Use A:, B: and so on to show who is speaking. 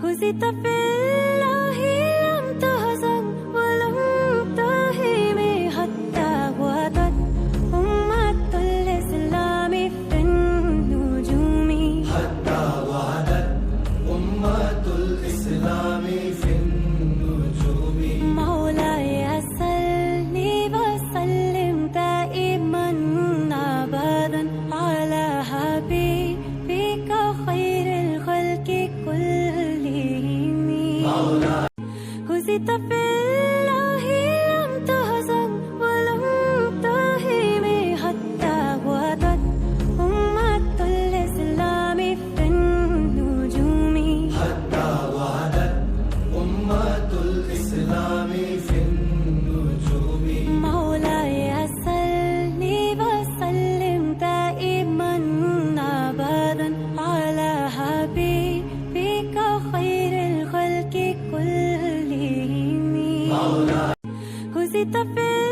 A: هزت في الله لم تهزم ولم تهم حتى وعدت أمة الإسلام في النجوم
B: حتى وعدت أمة الإسلام في النجوم
A: مولاي صل وسلم دائما أبدا على حبيبك خير الخلق كلهم هزت في الله لم تهزم ولم تهم حتى وعدت أمة الإسلام في النجوم
B: حتى وعدت أمة الإسلام في النجوم
A: مولاي صل وسلم دائما أبدا على حبيبك خير الخلق كلهم هزت في